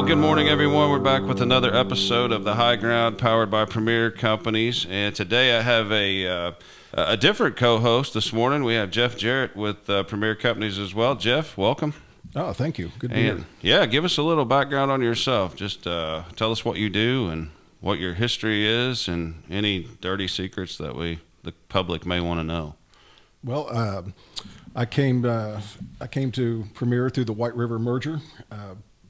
good morning, everyone. We're back with another episode of The High Ground, powered by Premier Companies. And today I have a different co-host this morning. We have Jeff Jarrett with Premier Companies as well. Jeff, welcome. Oh, thank you. Good to be here. Yeah, give us a little background on yourself. Just tell us what you do and what your history is and any dirty secrets that the public may want to know. Well, I came to Premier through the White River merger.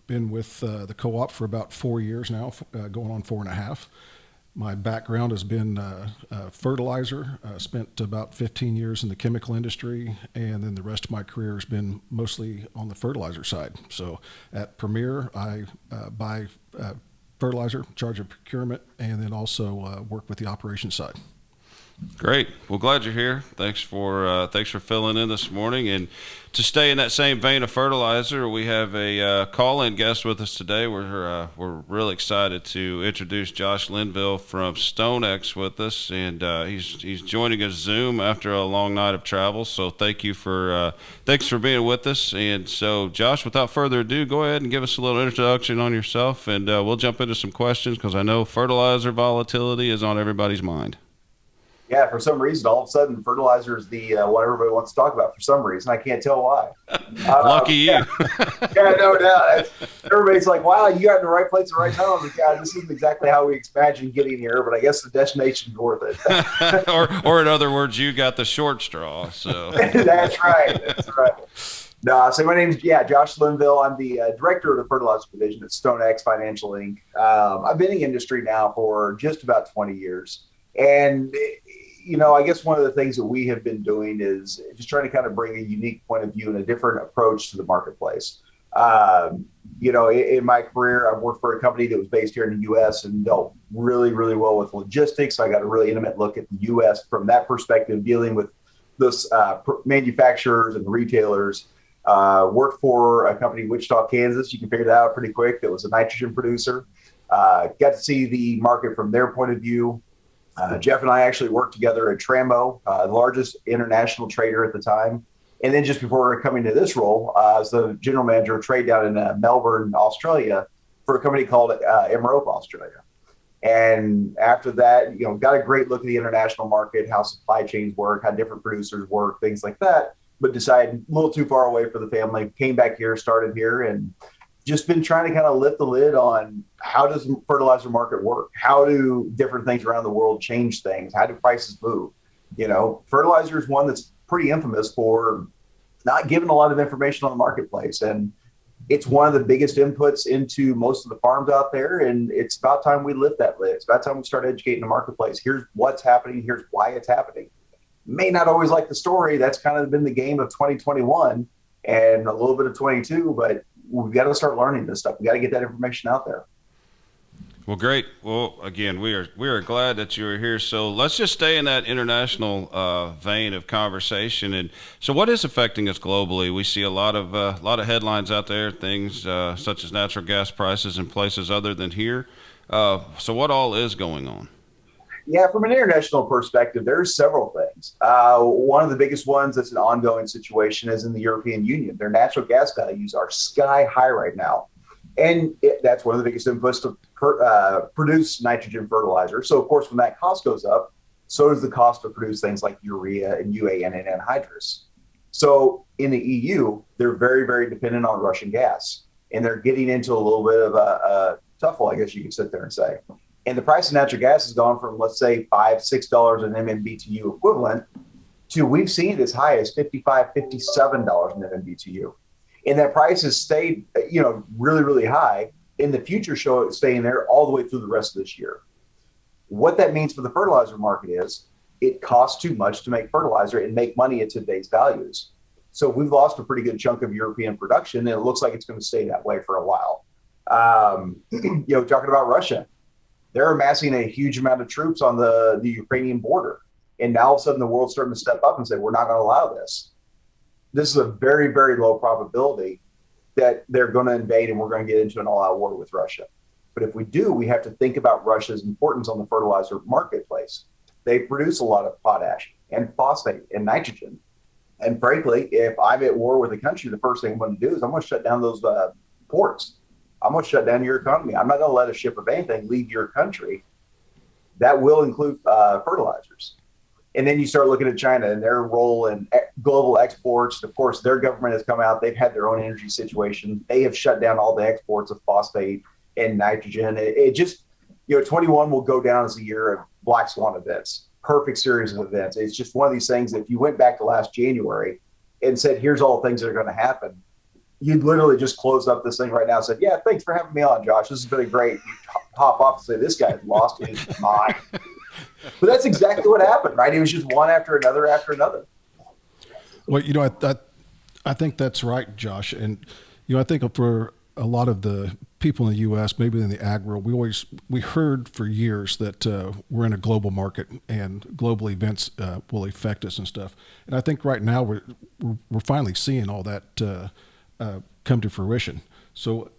Been with the co-op for about 4 years now, going on 4.5. My background has been fertilizer. Spent about 15 years in the chemical industry, and then the rest of my career has been mostly on the fertilizer side. So at Premier, I buy fertilizer, charge of procurement, and then also work with the operations side. Great. Well, glad you're here. Thanks for filling in this morning. And to stay in that same vein of fertilizer, we have a call-in guest with us today. We're really excited to introduce Josh Linville from StoneX with us, and he's joining us Zoom after a long night of travel. So thanks for being with us. And so, Josh, without further ado, go ahead and give us a little introduction on yourself, and we'll jump into some questions because I know fertilizer volatility is on everybody's mind. Yeah, for some reason, all of a sudden, fertilizer is the what everybody wants to talk about for some reason. I can't tell why. Lucky you. Yeah, no doubt. Everybody's like, wow, you got in the right place at the right time. I'm like, God, this isn't exactly how we imagined getting here, but I guess the destination's worth it. or in other words, you got the short straw. So That's right. That's right. No, so my name's Josh Linville. I'm the director of the fertilizer division at StoneX Financial Inc. I've been in the industry now for just about 20 years. And, I guess one of the things that we have been doing is just trying to kind of bring a unique point of view and a different approach to the marketplace. In my career, I've worked for a company that was based here in the U.S. and dealt really, really well with logistics. I got a really intimate look at the U.S. from that perspective, dealing with those manufacturers and retailers. Worked for a company in Wichita, Kansas. You can figure that out pretty quick. That was a nitrogen producer. Got to see the market from their point of view. Jeff and I actually worked together at Trammo, the largest international trader at the time. And then just before coming to this role, as the general manager of trade down in Melbourne, Australia, for a company called Emerald Australia. And after that, got a great look at the international market, how supply chains work, how different producers work, things like that. But decided a little too far away for the family, came back here, started here, and just been trying to kind of lift the lid on how does the fertilizer market work? How do different things around the world change things? How do prices move? Fertilizer is one that's pretty infamous for not giving a lot of information on the marketplace. And it's one of the biggest inputs into most of the farms out there. And it's about time we lift that lid. It's about time we start educating the marketplace. Here's what's happening. Here's why it's happening. May not always like the story. That's kind of been the game of 2021 and a little bit of 22, but we've got to start learning this stuff. We got to get that information out there. Well, great. Well, again, we are glad that you are here. So let's just stay in that international vein of conversation. And so, what is affecting us globally? We see a lot of headlines out there, things such as natural gas prices in places other than here. So, what all is going on? Yeah, from an international perspective, there's several things. One of the biggest ones that's an ongoing situation is in the European Union. Their natural gas values are sky high right now. And that's one of the biggest inputs to produce nitrogen fertilizer. So, of course, when that cost goes up, so does the cost to produce things like urea and UAN and anhydrous. So in the EU, they're very, very dependent on Russian gas. And they're getting into a little bit of a tuffle, I guess you could sit there and say. And the price of natural gas has gone from, let's say, $5, $6 an MMBTU equivalent to we've seen it as high as $55, $57 an MMBTU. And that price has stayed, really, really high. In the future, show it staying there all the way through the rest of this year. What that means for the fertilizer market is it costs too much to make fertilizer and make money at today's values. So we've lost a pretty good chunk of European production, and it looks like it's going to stay that way for a while. Talking about Russia. They're amassing a huge amount of troops on the Ukrainian border. And now all of a sudden the world's starting to step up and say, we're not going to allow this. This is a very, very low probability that they're going to invade and we're going to get into an all-out war with Russia. But if we do, we have to think about Russia's importance on the fertilizer marketplace. They produce a lot of potash and phosphate and nitrogen. And frankly, if I'm at war with a country, the first thing I'm going to do is I'm going to shut down those ports. I'm going to shut down your economy. I'm not going to let a ship of anything leave your country. That will include fertilizers. And then you start looking at China and their role in global exports. Of course, their government has come out. They've had their own energy situation. They have shut down all the exports of phosphate and nitrogen. It just, 21 will go down as a year of black swan events, perfect series of events. It's just one of these things that if you went back to last January and said, here's all the things that are going to happen, you'd literally just close up this thing right now and said, yeah, thanks for having me on, Josh. This has been a great. You hop off and say, this guy's lost his mind. But that's exactly what happened, right? It was just one after another after another. Well, I think that's right, Josh. And, I think for a lot of the people in the U.S., maybe in the ag world, we heard for years that we're in a global market and global events will affect us and stuff. And I think right now we're finally seeing all that come to fruition. So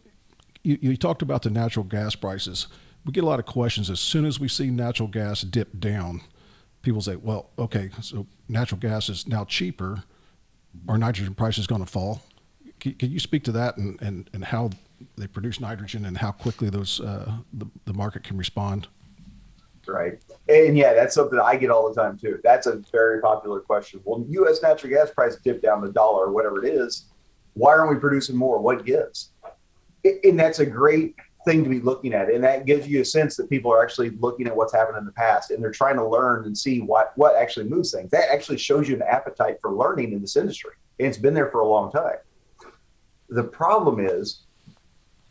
you talked about the natural gas prices. We get a lot of questions as soon as we see natural gas dip down. People say, well, okay, so natural gas is now cheaper, or nitrogen price is going to fall. Can you speak to that and how they produce nitrogen and how quickly those the market can respond? Right. And yeah, that's something I get all the time too. That's a very popular question. Well, U.S. natural gas price dipped down to $1 or whatever it is. Why aren't we producing more? What gives? And that's a great thing to be looking at. And that gives you a sense that people are actually looking at what's happened in the past and they're trying to learn and see what actually moves things. That actually shows you an appetite for learning in this industry. And it's been there for a long time. The problem is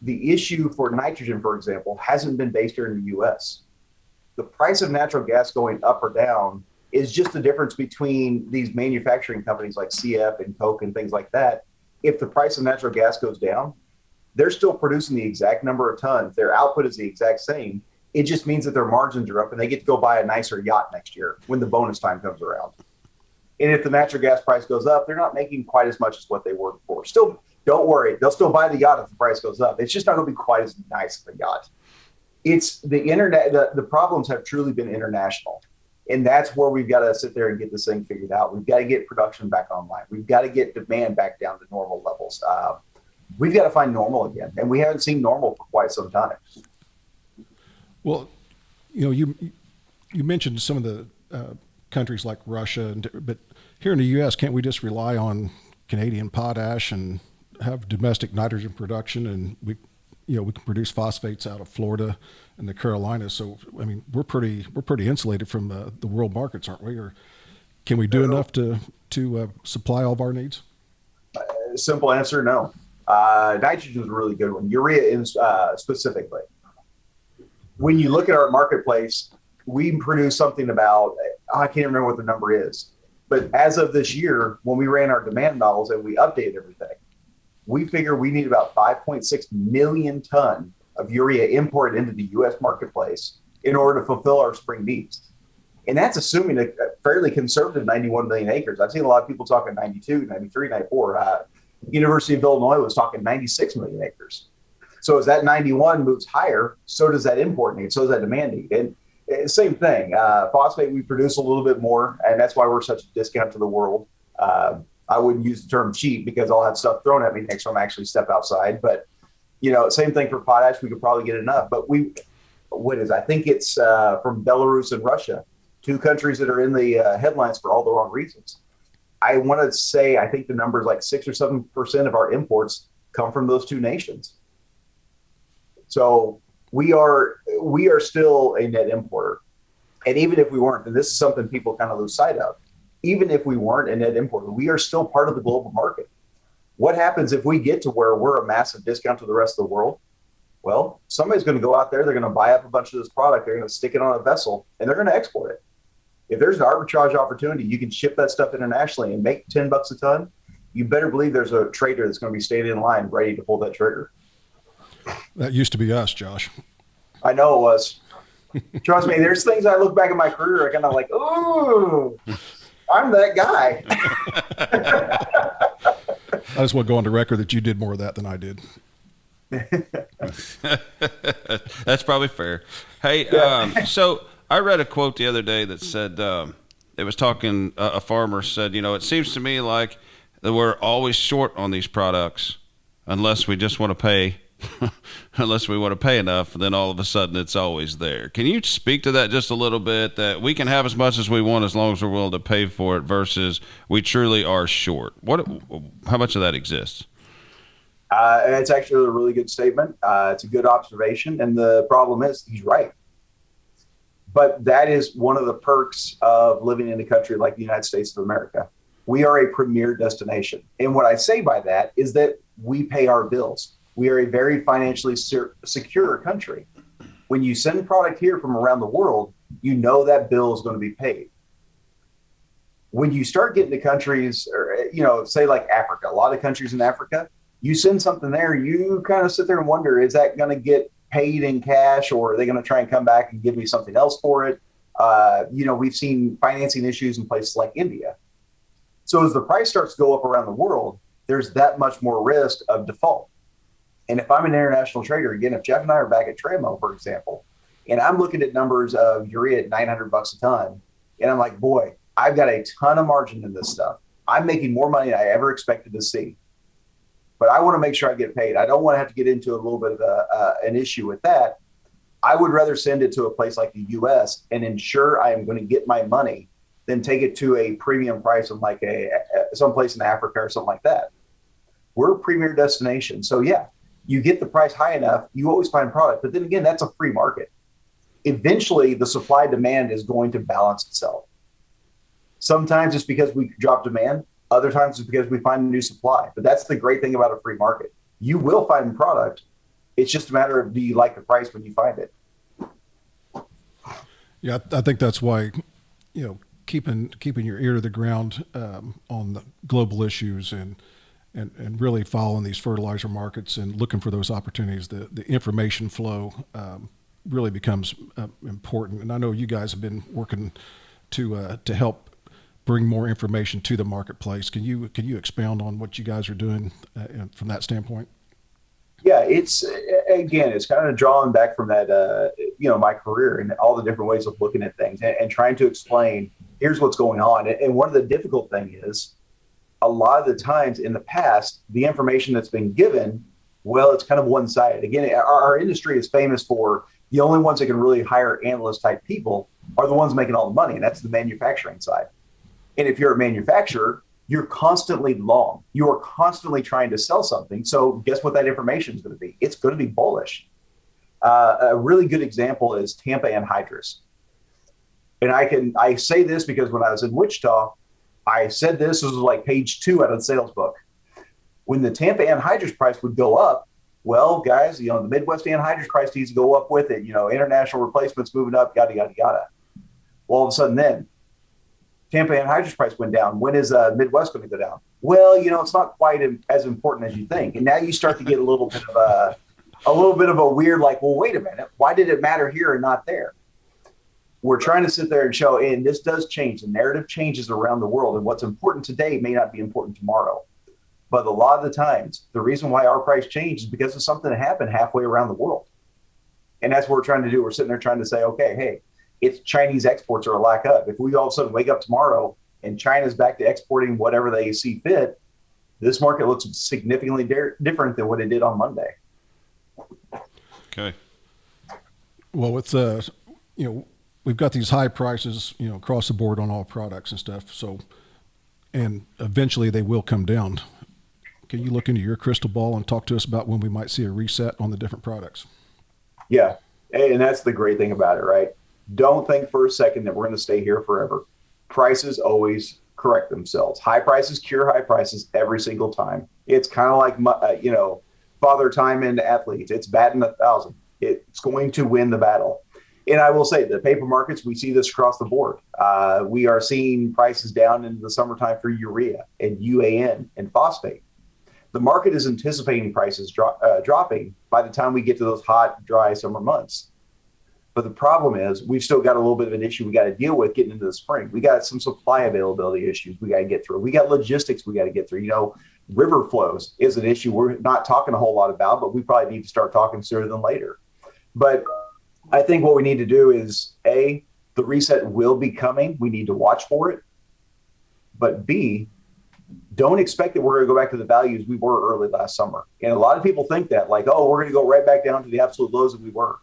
the issue for nitrogen, for example, hasn't been based here in the U.S. The price of natural gas going up or down is just the difference between these manufacturing companies like CF and Coke and things like that. If the price of natural gas goes down, they're still producing the exact number of tons. Their output is the exact same. It just means that their margins are up and they get to go buy a nicer yacht next year when the bonus time comes around. And if the natural gas price goes up, they're not making quite as much as what they were before. Still, don't worry. They'll still buy the yacht if the price goes up. It's just not going to be quite as nice of a yacht. It's the internet. The problems have truly been international. And that's where we've got to sit there and get this thing figured out. We've got to get production back online. We've got to get demand back down to normal levels. We've got to find normal again. And we haven't seen normal for quite some time. Well, you mentioned some of the countries like Russia, but here in the U.S., can't we just rely on Canadian potash and have domestic nitrogen production, and we can produce phosphates out of Florida and the Carolinas? So, I mean, we're pretty insulated from the world markets, aren't we? Or can we do enough to supply all of our needs? Simple answer, no. Nitrogen is a really good one. Urea specifically. When you look at our marketplace, we produce something about, I can't remember what the number is, but as of this year, when we ran our demand models and we updated everything, we figure we need about 5.6 million ton of urea imported into the U.S. marketplace in order to fulfill our spring needs. And that's assuming a fairly conservative 91 million acres. I've seen a lot of people talking 92, 93, 94. University of Illinois was talking 96 million acres. So as that 91 moves higher, so does that import need, so does that demand need. And same thing, phosphate, we produce a little bit more, and that's why we're such a discount to the world. I wouldn't use the term cheap because I'll have stuff thrown at me next time I actually step outside. But, same thing for potash, we could probably get enough. But I think it's from Belarus and Russia, two countries that are in the headlines for all the wrong reasons. I want to say, I think the number is like 6 or 7% of our imports come from those two nations. So we are still a net importer. And even if we weren't, and this is something people kind of lose sight of, even if we weren't a net importer, we are still part of the global market. What happens if we get to where we're a massive discount to the rest of the world? Well, somebody's going to go out there, they're going to buy up a bunch of this product, they're going to stick it on a vessel, and they're going to export it. If there's an arbitrage opportunity, you can ship that stuff internationally and make $10 a ton. You better believe there's a trader that's going to be standing in line ready to pull that trigger. That used to be us, Josh. I know it was. Trust me, there's things I look back at my career, I kind of like, oh, I'm that guy. I just want to go on the record that you did more of that than I did. That's probably fair. Hey, so I read a quote the other day that said, it was talking, a farmer said, it seems to me like that we're always short on these products unless we just want to pay unless we want to pay enough, then all of a sudden it's always there. Can you speak to that just a little bit, that we can have as much as we want as long as we're willing to pay for it versus we truly are short? How much of that exists? And it's actually a really good statement. It's a good observation. And the problem is he's right. But that is one of the perks of living in a country like the United States of America. We are a premier destination. And what I say by that is that we pay our bills. We are a very financially secure country. When you send product here from around the world, you know that bill is going to be paid. When you start getting to countries, or, say like Africa, a lot of countries in Africa, you send something there, you kind of sit there and wonder, is that going to get paid in cash, or are they going to try and come back and give me something else for it? We've seen financing issues in places like India. So as the price starts to go up around the world, there's that much more risk of default. And if I'm an international trader, again, if Jeff and I are back at Tramo, for example, and I'm looking at numbers of urea at $900 a ton, and I'm like, boy, I've got a ton of margin in this stuff. I'm making more money than I ever expected to see. But I want to make sure I get paid. I don't want to have to get into a little bit of an issue with that. I would rather send it to a place like the U.S. and ensure I am going to get my money than take it to a premium price in like someplace in Africa or something like that. We're a premier destination. So yeah, you get the price high enough, you always find product. But then again, that's a free market. Eventually, the supply demand is going to balance itself. Sometimes it's because we drop demand. Other times it's because we find a new supply. But that's the great thing about a free market. You will find product. It's just a matter of, do you like the price when you find it? Yeah, I think that's why, keeping your ear to the ground on the global issues and really following these fertilizer markets and looking for those opportunities, the information flow really becomes important. And I know you guys have been working to help bring more information to the marketplace. Can you expound on what you guys are doing from that standpoint? Yeah, it's kind of drawing back from that, my career and all the different ways of looking at things and trying to explain, here's what's going on. And one of the difficult things is, a lot of the times in the past, the information that's been given, well, it's kind of one-sided. Again, our industry is famous for the only ones that can really hire analyst type people are the ones making all the money, and that's the manufacturing side. And if you're a manufacturer, you're constantly long. You are constantly trying to sell something. So guess what that information is going to be? It's going to be bullish. A really good example is Tampa anhydrous. And I say this because when I was in Wichita, I said this was like page 2 out of the sales book. When the Tampa anhydrous price would go up, well, guys, the Midwest anhydrous price needs to go up with it. International replacements moving up, yada, yada, yada. Well, all of a sudden then, Tampa anhydrous price went down. When is Midwest going to go down? Well, it's not quite as important as you think. And now you start to get a little bit of a weird, like, well, wait a minute. Why did it matter here and not there? We're trying to sit there and show, and this does change. The narrative changes around the world. And what's important today may not be important tomorrow. But a lot of the times, the reason why our price changed is because of something that happened halfway around the world. And that's what we're trying to do. We're sitting there trying to say, okay, hey, it's Chinese exports are a lack of. If we all of a sudden wake up tomorrow and China's back to exporting whatever they see fit, this market looks significantly different than what it did on Monday. Okay. Well, with we've got these high prices, across the board on all products and stuff. So, and eventually they will come down. Can you look into your crystal ball and talk to us about when we might see a reset on the different products? Yeah. And that's the great thing about it, right? Don't think for a second that we're going to stay here forever. Prices always correct themselves. High prices cure high prices every single time. It's kind of like, father time in athletes. It's batting 1,000. It's going to win the battle. And I will say the paper markets, we see this across the board. We are seeing prices down into the summertime for urea and UAN and phosphate. The market is anticipating prices dropping by the time we get to those hot, dry summer months. But the problem is we've still got a little bit of an issue we got to deal with getting into the spring. We got some supply availability issues we got to get through. We got logistics we got to get through. River flows is an issue we're not talking a whole lot about, but we probably need to start talking sooner than later. But I think what we need to do is, A, the reset will be coming. We need to watch for it. But B, don't expect that we're going to go back to the values we were early last summer. And a lot of people think that, like, oh, we're going to go right back down to the absolute lows that we were.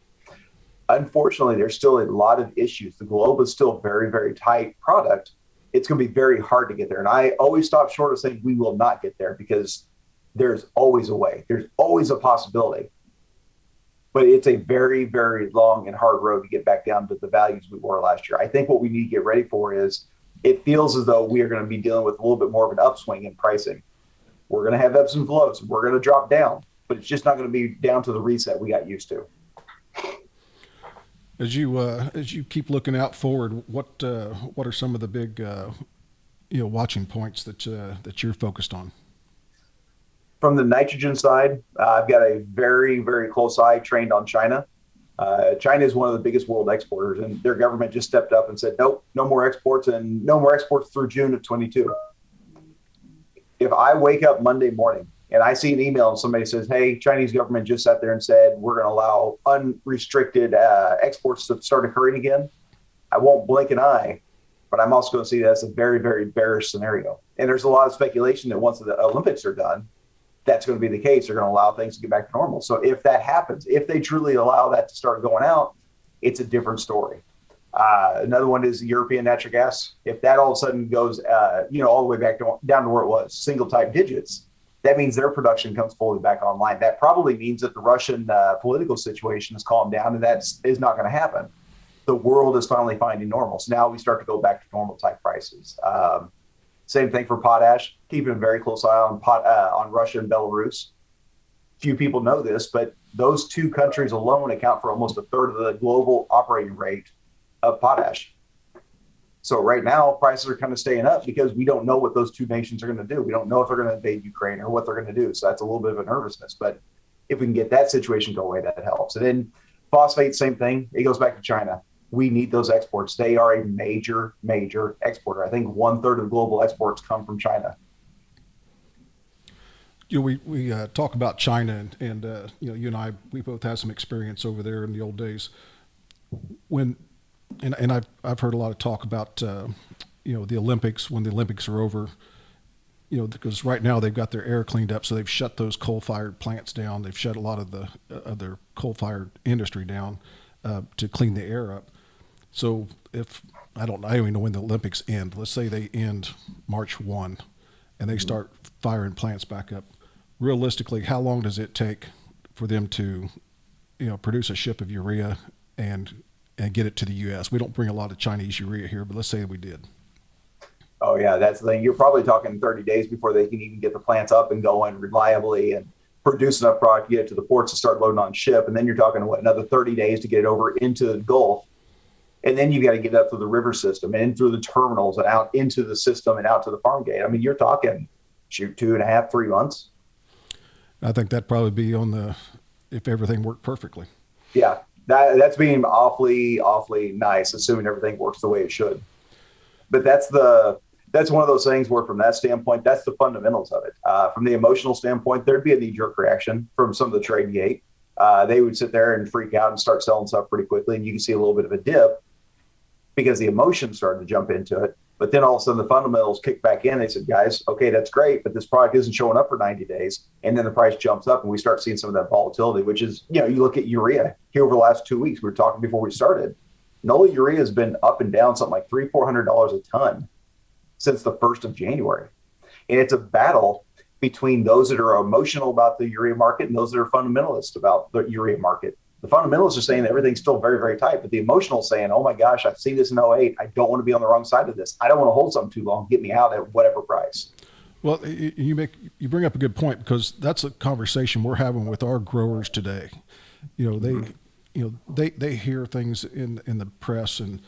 Unfortunately, there's still a lot of issues. The globe is still very, very tight product. It's going to be very hard to get there. And I always stop short of saying we will not get there, because there's always a way. There's always a possibility. But it's a very, very long and hard road to get back down to the values we were last year. I think what we need to get ready for is, it feels as though we are going to be dealing with a little bit more of an upswing in pricing. We're going to have ebbs and flows. We're going to drop down, but it's just not going to be down to the reset we got used to. As you keep looking out forward, what are some of the big watching points that you're focused on? From the nitrogen side, I've got a very, very close eye trained on China. China is one of the biggest world exporters, and their government just stepped up and said, nope, no more exports, and no more exports through June of 22. If I wake up Monday morning and I see an email and somebody says, hey, Chinese government just sat there and said, we're going to allow unrestricted exports to start occurring again, I won't blink an eye, but I'm also going to see that as a very, very bearish scenario. And there's a lot of speculation that once the Olympics are done, that's going to be the case. They're going to allow things to get back to normal. So if that happens, if they truly allow that to start going out, it's a different story. Another one is European natural gas. If that all of a sudden goes, all the way back down to where it was, single type digits, that means their production comes fully back online. That probably means that the Russian political situation has calmed down, and that is not going to happen. The world is finally finding normal. So now we start to go back to normal type prices. Same thing for potash. Keeping a very close eye on Russia and Belarus. Few people know this, but those two countries alone account for almost a third of the global operating rate of potash. So right now, prices are kind of staying up because we don't know what those two nations are going to do. We don't know if they're going to invade Ukraine or what they're going to do. So that's a little bit of a nervousness. But if we can get that situation go away, that helps. And then phosphate, same thing. It goes back to China. We need those exports. They are a major, major exporter. I think 1/3 of global exports come from China. We talk about China, and you and I, we both had some experience over there in the old days. I've heard a lot of talk about the Olympics, when the Olympics are over. Because right now they've got their air cleaned up, so they've shut those coal-fired plants down. They've shut a lot of the their coal-fired industry down to clean the air up. So I don't even know when the Olympics end. Let's say they end March 1 and they start firing plants back up. Realistically, how long does it take for them to, produce a ship of urea and get it to the U.S.? We don't bring a lot of Chinese urea here, but let's say we did. Oh yeah, that's the thing. You're probably talking 30 days before they can even get the plants up and going reliably and produce enough product to get it to the ports to start loading on ship. And then you're talking another 30 days to get it over into the Gulf. And then you've got to get it up through the river system and in through the terminals and out into the system and out to the farm gate. I mean, you're talking 2.5, 3 months. I think that'd probably be if everything worked perfectly. Yeah, that's being awfully, awfully nice, assuming everything works the way it should. But that's one of those things where, from that standpoint, that's the fundamentals of it. From the emotional standpoint, there'd be a knee-jerk reaction from some of the trade gate. They would sit there and freak out and start selling stuff pretty quickly, and you can see a little bit of a dip because the emotions started to jump into it. But then all of a sudden the fundamentals kick back in. They said, guys, okay, that's great, but this product isn't showing up for 90 days. And then the price jumps up and we start seeing some of that volatility, which is, you look at urea here over the last 2 weeks. We were talking before we started. NOLA urea has been up and down something like $300-$400 a ton since the 1st of January. And it's a battle between those that are emotional about the urea market and those that are fundamentalists about the urea market. The fundamentalists are saying that everything's still very, very tight, but the emotional is saying, oh my gosh, I've seen this in 08. I don't want to be on the wrong side of this. I don't want to hold something too long. Get me out at whatever price. Well, you bring up a good point, because that's a conversation we're having with our growers today. They hear things in the press and,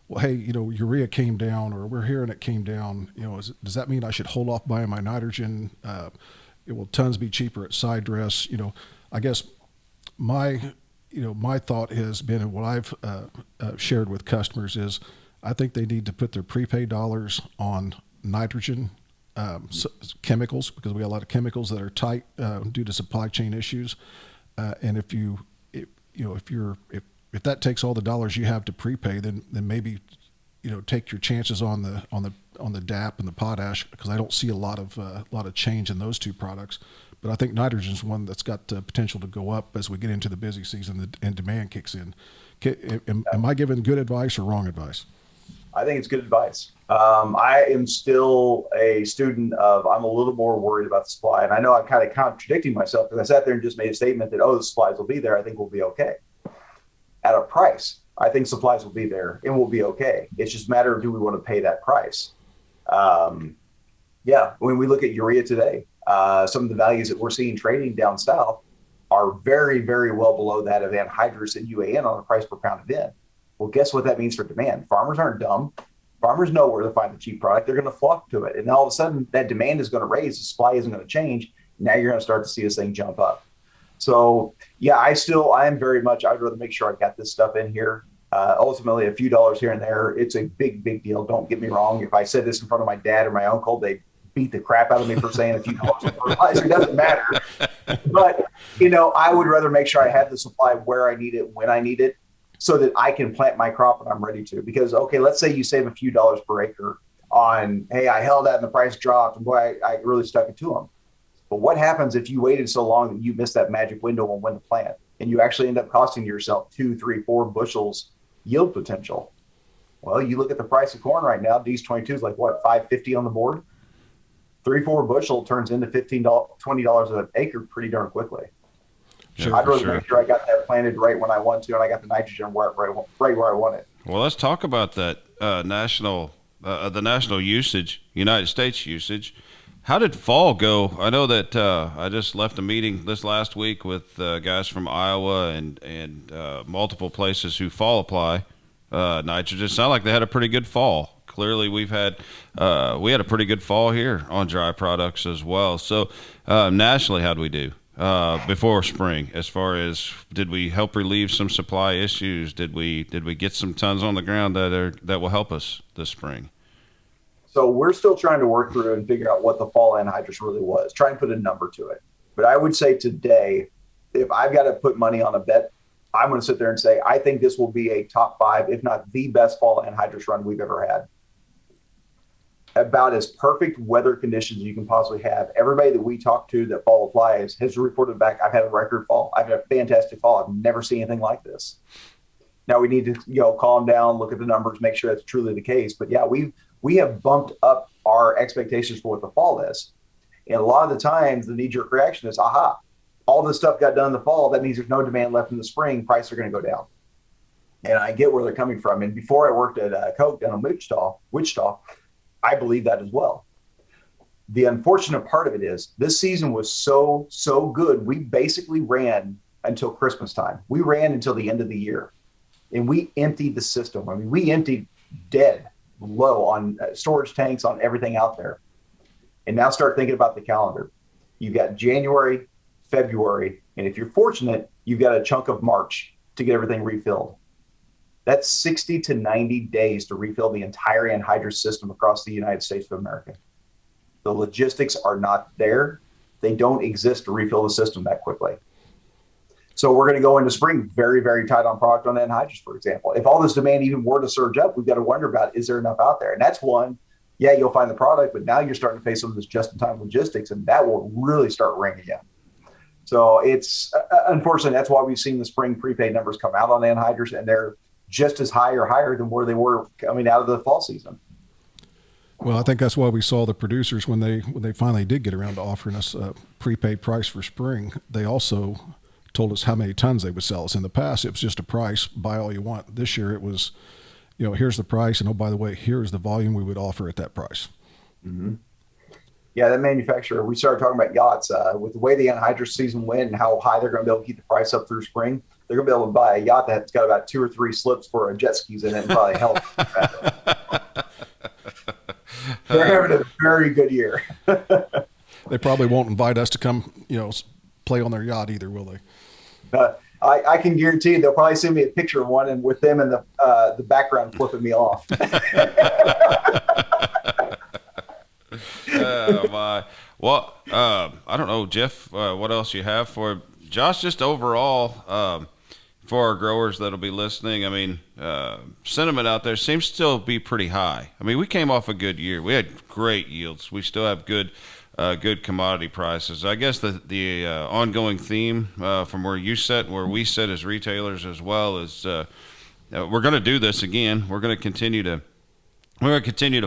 well, hey, urea came down, or we're hearing it came down. Does that mean I should hold off buying my nitrogen? Will tons be cheaper at side dress? I guess my thought has been, and what I've shared with customers is, I think they need to put their prepaid dollars on nitrogen chemicals, because we got a lot of chemicals that are tight due to supply chain issues. And if that takes all the dollars you have to prepay, then maybe take your chances on on the DAP and the potash, because I don't see a lot of change in those two products. But I think nitrogen is one that's got potential to go up as we get into the busy season and demand kicks in. Am I giving good advice or wrong advice? I think it's good advice. I am still a student of, I'm a little more worried about the supply. And I know I'm kind of contradicting myself because I sat there and just made a statement that, oh, the supplies will be there. I think we'll be okay. At a price, I think supplies will be there and we'll be okay. It's just a matter of, do we want to pay that price? Yeah, when we look at urea today, some of the values that we're seeing trading down south are very, very well below that of anhydrous and UAN on the price per pound of N. Well, guess what that means for demand? Farmers aren't dumb. Farmers know where to find the cheap product. They're going to flock to it. And all of a sudden, that demand is going to raise. The supply isn't going to change. Now you're going to start to see this thing jump up. So, yeah, I am very much, I'd rather make sure I got this stuff in here. Ultimately, a few dollars here and there, it's a big, big deal. Don't get me wrong. If I said this in front of my dad or my uncle, they beat the crap out of me for saying a few dollars of fertilizer. It doesn't matter. But, I would rather make sure I have the supply where I need it, when I need it, so that I can plant my crop when I'm ready to. Because, okay, let's say you save a few dollars per acre on, hey, I held that and the price dropped, and boy, I really stuck it to them. But what happens if you waited so long that you missed that magic window on when to plant, and you actually end up costing yourself 2, 3, 4 bushels yield potential? Well, you look at the price of corn right now, D22 is like what, $5.50 on the board? 3, 4 bushel turns into $15, $20 an acre pretty darn quickly. Sure, I'd rather make sure I got that planted right when I want to, and I got the nitrogen right where I want it. Well, let's talk about that the national usage, United States usage. How did fall go? I know that I just left a meeting this last week with guys from Iowa and multiple places who fall apply nitrogen. It sounded like they had a pretty good fall. Clearly, we had a pretty good fall here on dry products as well. So nationally, how do we do before spring? As far as, did we help relieve some supply issues? Did we get some tons on the ground that will help us this spring? So we're still trying to work through and figure out what the fall anhydrous really was. Try and put a number to it. But I would say today, if I've got to put money on a bet, I'm going to sit there and say, I think this will be a top 5, if not the best fall anhydrous run we've ever had. About as perfect weather conditions you can possibly have. Everybody that we talk to that fall applies has reported back, I've had a record fall. I've had a fantastic fall. I've never seen anything like this. Now we need to calm down, look at the numbers, make sure that's truly the case. But yeah, we have bumped up our expectations for what the fall is. And a lot of the times the knee-jerk reaction is, aha, all this stuff got done in the fall. That means there's no demand left in the spring. Prices are going to go down. And I get where they're coming from. And before I worked at Coke down in Wichita, I believe that as well. The unfortunate part of it is this season was so good. We basically ran until Christmas time. We ran until the end of the year. And we emptied the system. I mean, we emptied dead low on storage tanks, on everything out there. And now start thinking about the calendar. You've got January, February, and if you're fortunate, you've got a chunk of March to get everything refilled. That's 60 to 90 days to refill the entire anhydrous system across the United States of America. The logistics are not there. They don't exist to refill the system that quickly. So we're going to go into spring very, very tight on product on anhydrous, for example. If all this demand even were to surge up, we've got to wonder about, is there enough out there? And that's one, yeah, you'll find the product, but now you're starting to face some of this just-in-time logistics, and that will really start ringing you. So it's, unfortunately, that's why we've seen the spring prepaid numbers come out on anhydrous, and they're just as high or higher than where they were coming out of the fall season. Well, I think that's why we saw the producers, when they finally did get around to offering us a prepaid price for spring, they also told us how many tons they would sell us. In the past, it was just a price, buy all you want. This year it was, here's the price, and oh, by the way, here's the volume we would offer at that price. Mm-hmm. Yeah, that manufacturer, we started talking about yachts. With the way the anhydrous season went and how high they're going to be able to keep the price up through spring, they're going to be able to buy a yacht that's got about 2 or 3 slips for a jet skis in it and probably help. They're having a very good year. They probably won't invite us to come, play on their yacht either, will they? I can guarantee they'll probably send me a picture of one, and with them in the background flipping me off. Oh my! Well, I don't know, Jeff. What else you have for Josh? Just overall, for our growers that'll be listening, I mean, sentiment out there seems to still be pretty high. I mean, we came off a good year. We had great yields. We still have good commodity prices. I guess the ongoing theme from where you sit, where we sit as retailers as well, is we're going to do this again. We're going to continue to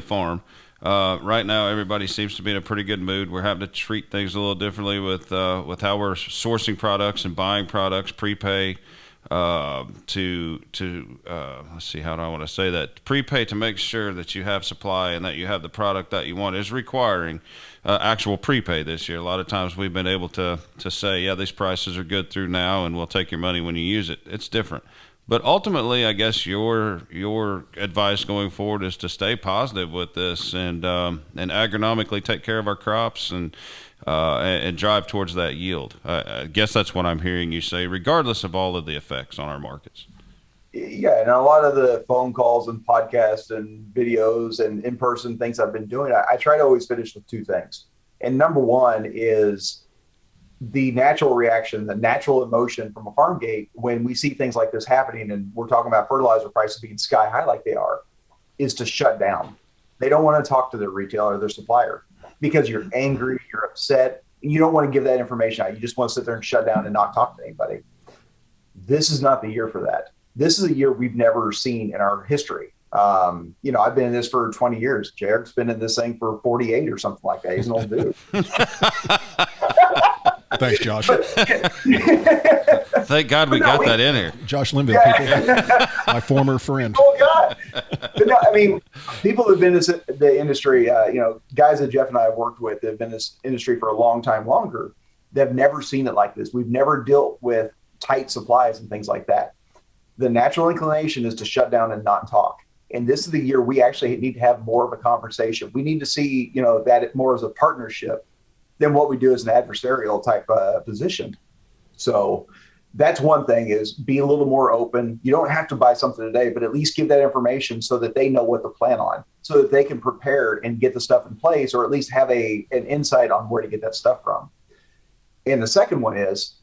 farm. Right now, everybody seems to be in a pretty good mood. We're having to treat things a little differently with how we're sourcing products and buying products, prepay to let's see, how do I want to say that? Prepay to make sure that you have supply and that you have the product that you want is requiring actual prepay this year. A lot of times we've been able to say, yeah, these prices are good through now, and we'll take your money when you use it. It's different. But ultimately, I guess your advice going forward is to stay positive with this and agronomically take care of our crops and drive towards that yield. I guess that's what I'm hearing you say, regardless of all of the effects on our markets. Yeah, and a lot of the phone calls and podcasts and videos and in-person things I've been doing, I try to always finish with two things. And number one is the natural reaction, the natural emotion from a farm gate when we see things like this happening, and we're talking about fertilizer prices being sky high like they are, is to shut down. They don't want to talk to their retailer, their supplier, because you're angry, you're upset, and you don't want to give that information out. You just want to sit there and shut down and not talk to anybody. This is not the year for that. This is a year we've never seen in our history. I've been in this for 20 years. Jared's been in this thing for 48 or something like that. He's an old dude. Thanks, Josh. Thank God we got that in here. Josh Linville, people, my former friend. Oh, God. But no, I mean, people who've been in the industry, guys that Jeff and I have worked with that have been in this industry for a long time longer, they've never seen it like this. We've never dealt with tight supplies and things like that. The natural inclination is to shut down and not talk. And this is the year we actually need to have more of a conversation. We need to see, that more as a partnership than what we do as an adversarial type position. So that's one thing, is be a little more open. You don't have to buy something today, but at least give that information so that they know what to plan on, so that they can prepare and get the stuff in place, or at least have an insight on where to get that stuff from. And the second one is,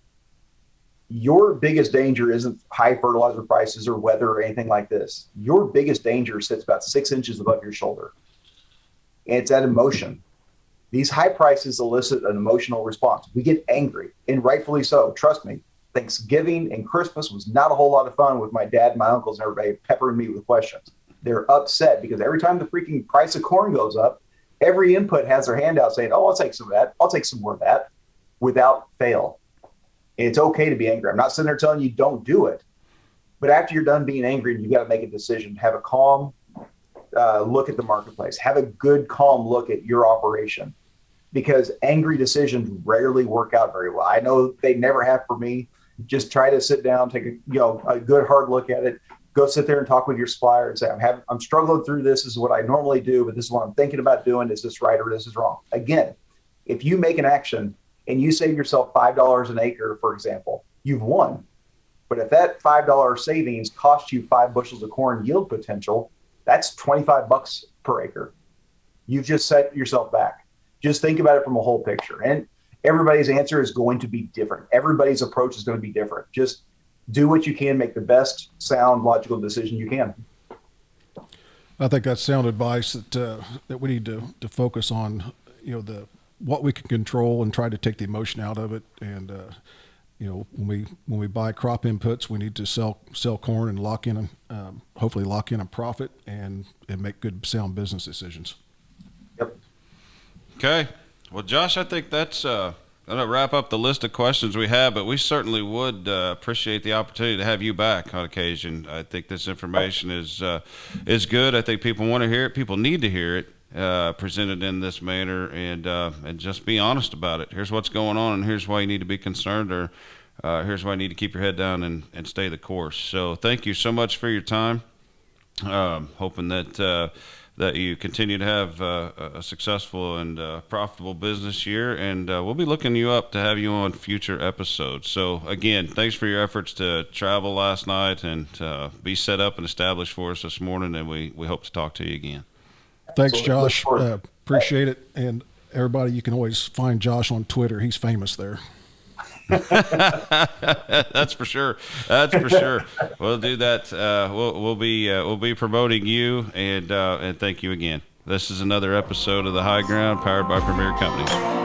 your biggest danger isn't high fertilizer prices or weather or anything like this. Your biggest danger sits about 6 inches above your shoulder. And it's that emotion. These high prices elicit an emotional response. We get angry, and rightfully so. Trust me, Thanksgiving and Christmas was not a whole lot of fun with my dad and my uncles and everybody peppering me with questions. They're upset because every time the freaking price of corn goes up, every input has their hand out saying, oh, I'll take some of that. I'll take some more of that, without fail. And it's okay to be angry. I'm not sitting there telling you don't do it. But after you're done being angry, you got to make a decision. Have a calm look at the marketplace. Have a good, calm look at your operation, because angry decisions rarely work out very well. I know they never have for me. Just try to sit down, take a good hard look at it. Go sit there and talk with your supplier and say, I'm struggling through this. This is what I normally do, but this is what I'm thinking about doing. Is this right or this is wrong? Again, if you make an action and you save yourself $5 an acre, for example, you've won. But if that $5 savings costs you 5 bushels of corn yield potential, that's $25 per acre. You've just set yourself back. Just think about it from a whole picture. And everybody's answer is going to be different. Everybody's approach is going to be different. Just do what you can, make the best sound, logical decision you can. I think that's sound advice that we need to focus on, what we can control and try to take the emotion out of it. And, when we buy crop inputs, we need to sell corn and hopefully lock in a profit and make good, sound business decisions. Yep. Okay. Well, Josh, I think that's going to wrap up the list of questions we have, but we certainly would appreciate the opportunity to have you back on occasion. I think this information is good. I think people want to hear it. People need to hear it presented in this manner, and just be honest about it. Here's what's going on, and here's why you need to be concerned, or here's why you need to keep your head down and stay the course. So thank you so much for your time. Hoping that you continue to have a successful and profitable business year, and we'll be looking you up to have you on future episodes. So again, thanks for your efforts to travel last night and be set up and established for us this morning, and we hope to talk to you again. Thanks, Josh. Appreciate it. And everybody, you can always find Josh on Twitter. He's famous there. That's for sure. That's for sure. We'll do that. We'll be promoting you, and thank you again. This is another episode of The High Ground, powered by Premier Companies.